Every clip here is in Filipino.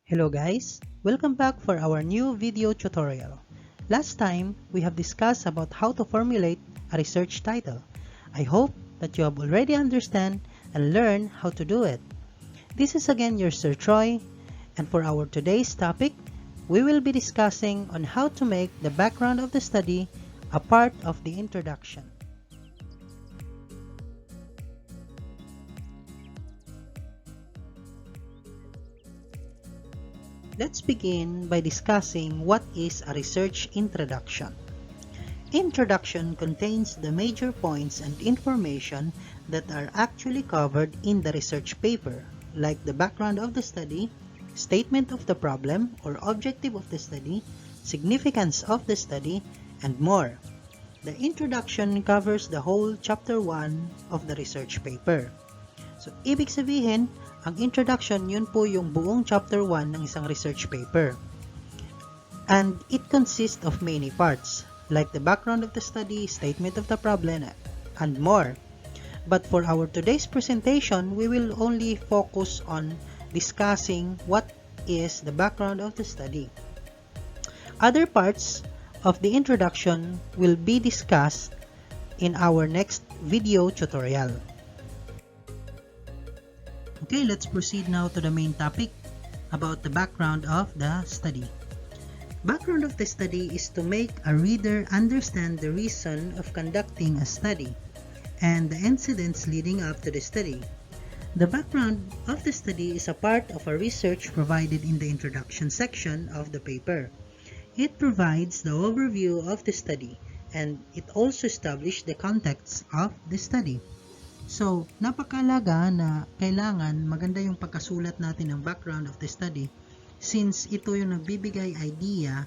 Hello guys, welcome back for our new video tutorial. Last time, we have discussed about how to formulate a research title. I hope that you have already understand and learned how to do it. This is again your Sir Troy, and for our today's topic, we will be discussing on how to make the background of the study a part of the introduction. Let's begin by discussing what is a research introduction. Introduction contains the major points and information that are actually covered in the research paper, like the background of the study, statement of the problem or objective of the study, significance of the study, and more. The introduction covers the whole chapter 1 of the research paper. So, ibig sabihin, ang introduction, yun po yung buong chapter 1 ng isang research paper. And it consists of many parts, like the background of the study, statement of the problem, and more. But for our today's presentation, we will only focus on discussing what is the background of the study. Other parts of the introduction will be discussed in our next video tutorial. Okay, let's proceed now to the main topic about the background of the study. Background of the study is to make a reader understand the reason of conducting a study and the incidents leading up to the study. The background of the study is a part of a research provided in the introduction section of the paper. It provides the overview of the study and it also establishes the context of the study. So, napakalaga na kailangan maganda yung pagkasulat natin ng background of the study since ito yung nagbibigay idea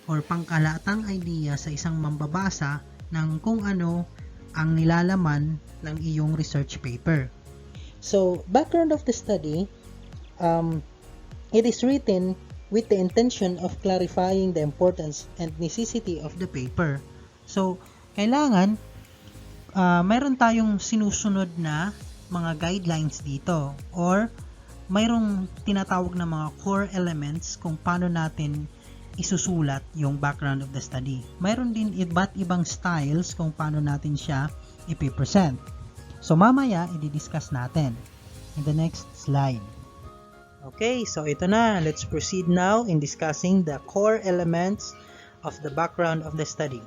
or pangkalatang idea sa isang mambabasa ng kung ano ang nilalaman ng iyong research paper. So, background of the study, it is written with the intention of clarifying the importance and necessity of the paper. So, kailangan mayroon tayong sinusunod na mga guidelines dito or mayroong tinatawag na mga core elements kung paano natin isusulat yung background of the study. Mayroon din iba't ibang styles kung paano natin siya ipipresent. So mamaya, i-discuss natin in the next slide. Okay, so ito na. Let's proceed now in discussing the core elements of the background of the study.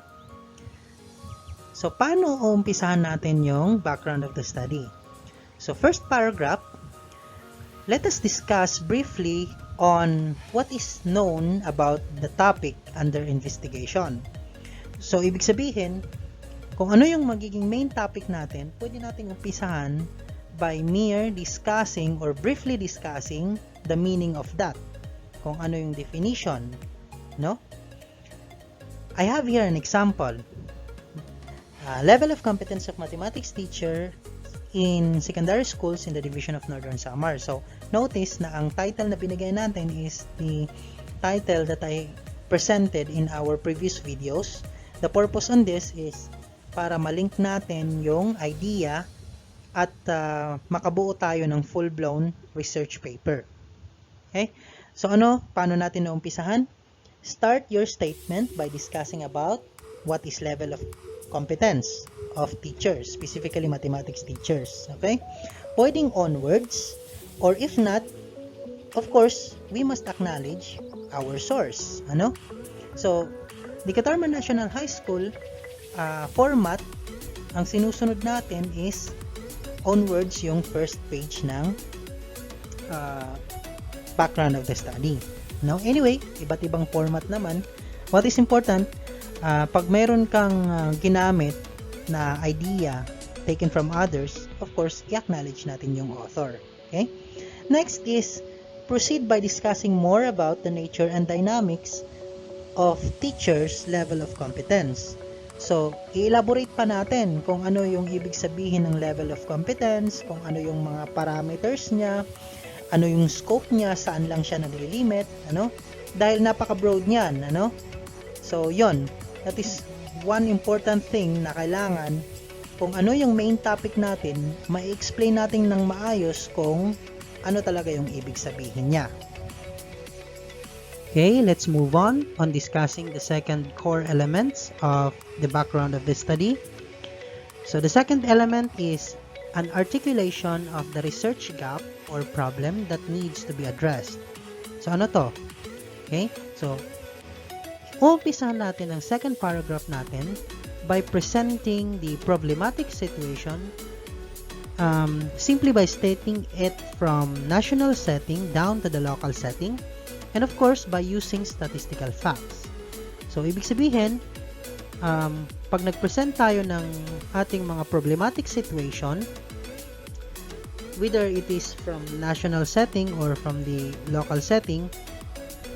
So, paano umpisahan natin yung background of the study? So, first paragraph, let us discuss briefly on what is known about the topic under investigation. So, ibig sabihin, kung ano yung magiging main topic natin, pwede nating umpisahan by mere discussing or briefly discussing the meaning of that. Kung ano yung definition, no? I have here an example. Level of competence of mathematics teacher in secondary schools in the division of Northern Samar. So, notice na ang title na binigay natin is the title that I presented in our previous videos. The purpose on this is para malink natin yung idea at makabuo tayo ng full-blown research paper. Okay? So, paano natin naumpisahan? Start your statement by discussing about what is level of competence of teachers, specifically mathematics teachers. Okay? Pwedeng onwards, or if not, of course, we must acknowledge our source. So, the Katarman National High School format, ang sinusunod natin is onwards yung first page ng background of the study. Anyway, iba't ibang format naman. What is important, pag mayroon kang ginamit na idea taken from others, of course, i-acknowledge natin yung author. Okay? Next is, proceed by discussing more about the nature and dynamics of teachers' level of competence. So, i-elaborate pa natin kung ano yung ibig sabihin ng level of competence, kung ano yung mga parameters niya, ano yung scope niya, saan lang siya nalilimit, dahil napaka-broad niyan, So, yon. That is one important thing na kailangan kung ano yung main topic natin, ma-explain natin ng maayos kung ano talaga yung ibig sabihin niya. Okay, let's move on discussing the second core elements of the background of the study. So the second element is an articulation of the research gap or problem that needs to be addressed. So ano to? Okay, so umpisahan natin ang second paragraph natin by presenting the problematic situation simply by stating it from national setting down to the local setting, and of course by using statistical facts. So ibig sabihin, pag nag-present tayo ng ating mga problematic situation, whether it is from national setting or from the local setting,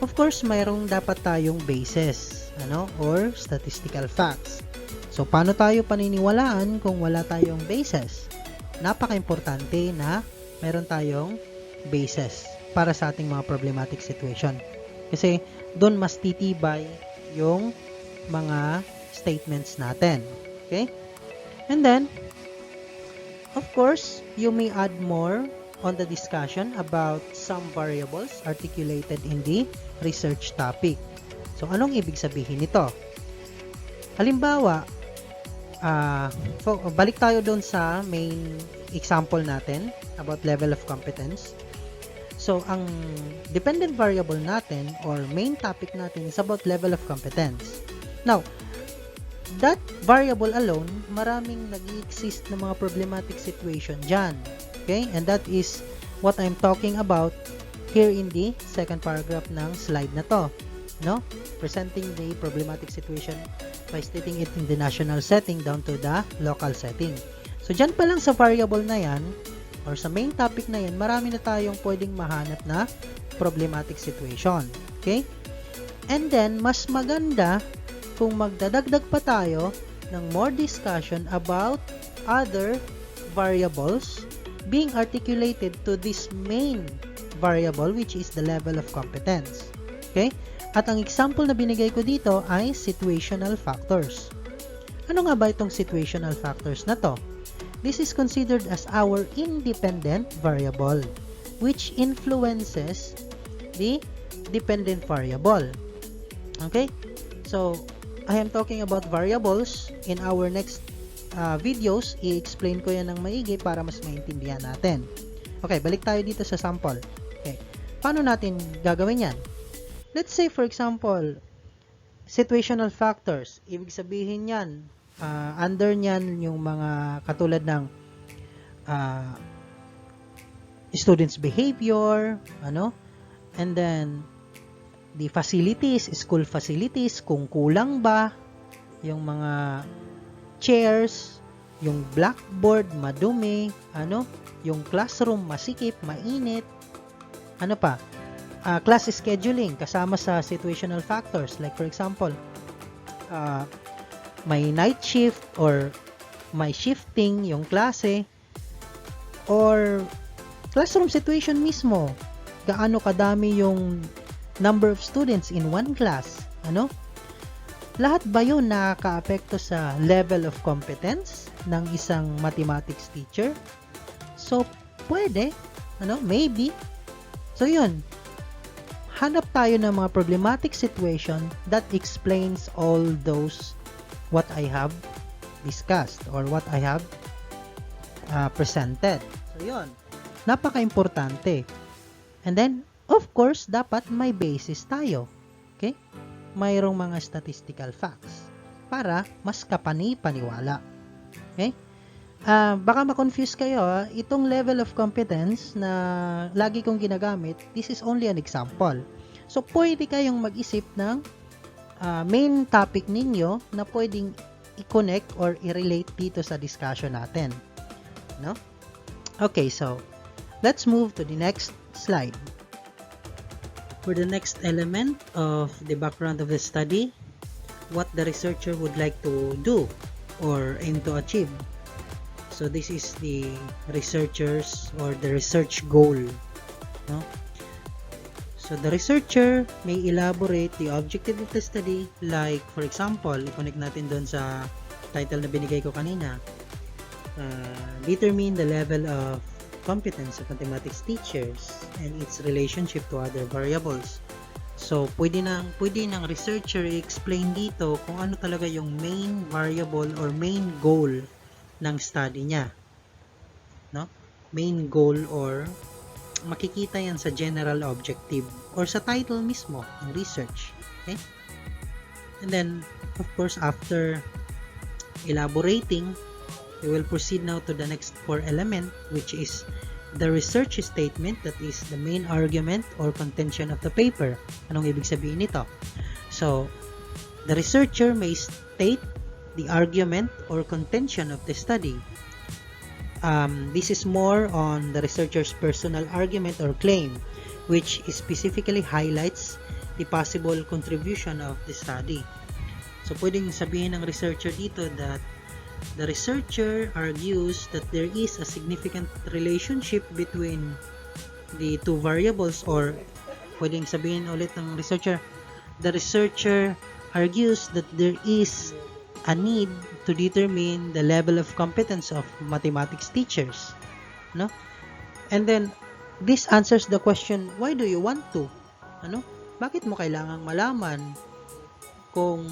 of course mayroong dapat tayong basis, or statistical facts. So paano tayo paniniwalaan kung wala tayong basis? Napaka-importante na meron tayong basis para sa ating mga problematic situation. Kasi doon mas titibay yung mga statements natin. Okay? And then, of course, you may add more on the discussion about some variables articulated in the research topic. So, anong ibig sabihin nito? Halimbawa, balik tayo doon sa main example natin about level of competence. So, ang dependent variable natin or main topic natin is about level of competence. Now, that variable alone, maraming nag-exist na mga problematic situation dyan. Okay? And that is what I'm talking about here in the second paragraph ng slide na to. Presenting the problematic situation by stating it in the national setting down to the local setting. So, dyan pa lang sa variable na yan, or sa main topic na yan, marami na tayong pwedeng mahanap na problematic situation. Okay? And then, mas maganda kung magdadagdag pa tayo ng more discussion about other variables being articulated to this main variable, which is the level of competence. Okay? At ang example na binigay ko dito ay situational factors. Ano nga ba itong situational factors na to? This is considered as our independent variable, which influences the dependent variable. Okay? So, I am talking about variables. In our next videos, i-explain ko yan ng maigi para mas maintindihan natin. Okay, balik tayo dito sa sample. Okay. Paano natin gagawin yan? Let's say, for example, situational factors. Ibig sabihin yan, under nyan yung mga katulad ng students' behavior, and then the facilities, school facilities, kung kulang ba, yung mga chairs, yung blackboard, madumi, yung classroom, masikip, mainit, class scheduling, kasama sa situational factors. Like for example, may night shift or may shifting yung klase, or classroom situation mismo, gaano kadami yung number of students in one class, lahat ba yun nakaka-apekto sa level of competence ng isang mathematics teacher? So, pwede, maybe. So, yun, hanap tayo ng mga problematic situation that explains all those what I have discussed or what I have presented. So, yun, napaka-importante. And then, of course, dapat may basis tayo. Okay? Mayroong mga statistical facts para mas kapani-paniwala. Okay? Baka ma-confuse kayo, itong level of competence na lagi kong ginagamit, this is only an example. So, pwede kayong mag-isip ng main topic ninyo na pwedeng i-connect or i-relate dito sa discussion natin. Okay, so, let's move to the next slide. For the next element of the background of the study, what the researcher would like to do or aim to achieve. So this is the researchers or the research goal. So the researcher may elaborate the objective of the study, like for example, i-connect natin doon sa title na binigay ko kanina. Determine the level of competence of mathematics teachers and its relationship to other variables. So, pwede ng researcher i-explain dito kung ano talaga yung main variable or main goal ng study niya. No? Main goal, or makikita yan sa general objective or sa title mismo ng research. Okay? And then, of course, after elaborating, we will proceed now to the next core element, which is the research statement, that is the main argument or contention of the paper. Anong ibig sabihin nito? So, the researcher may state the argument or contention of the study. This is more on the researcher's personal argument or claim, which specifically highlights the possible contribution of the study. So, pwedeng sabihin ng researcher dito that the researcher argues that there is a significant relationship between the two variables, or pwedeng sabihin ulit ng researcher, the researcher argues that there is a need to determine the level of competence of mathematics teachers. No? And then, this answers the question, why do you want to? Bakit mo kailangang malaman kung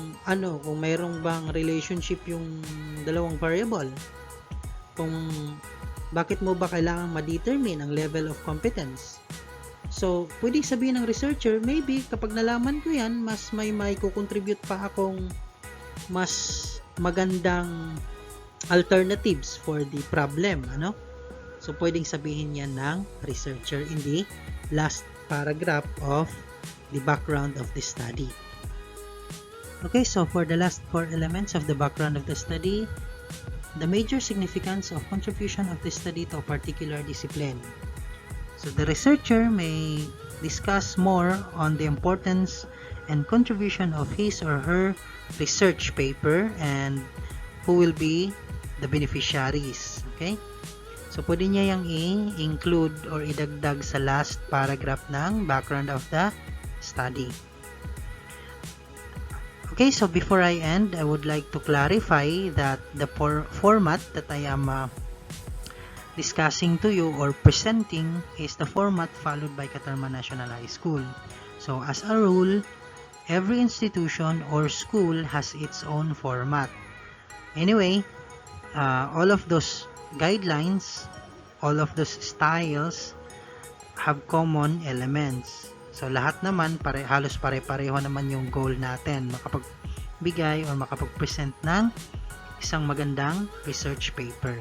mayroong bang relationship yung dalawang variable? Kung bakit mo ba kailangang ma-determine ang level of competence? So, pwedeng sabihin ng researcher, maybe kapag nalaman ko yan, mas may kukontribute pa akong mas magandang alternatives for the problem. So, pwedeng sabihin yan ng researcher in the last paragraph of the background of the study. Okay, so for the last core elements of the background of the study, the major significance of contribution of the study to a particular discipline. So the researcher may discuss more on the importance and contribution of his or her research paper and who will be the beneficiaries. Okay? So pwede niya yung i-include or idagdag sa last paragraph ng background of the study. Okay, so before I end, I would like to clarify that the format that I am discussing to you or presenting is the format followed by Catarman National High School. So as a rule, every institution or school has its own format. Anyway, all of those guidelines, all of those styles have common elements. So, lahat naman, halos pare-pareho naman yung goal natin, makapagbigay or makapag-present ng isang magandang research paper.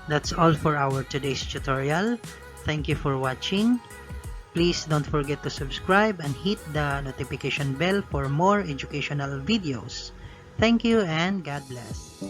That's all for our today's tutorial. Thank you for watching. Please don't forget to subscribe and hit the notification bell for more educational videos. Thank you and God bless.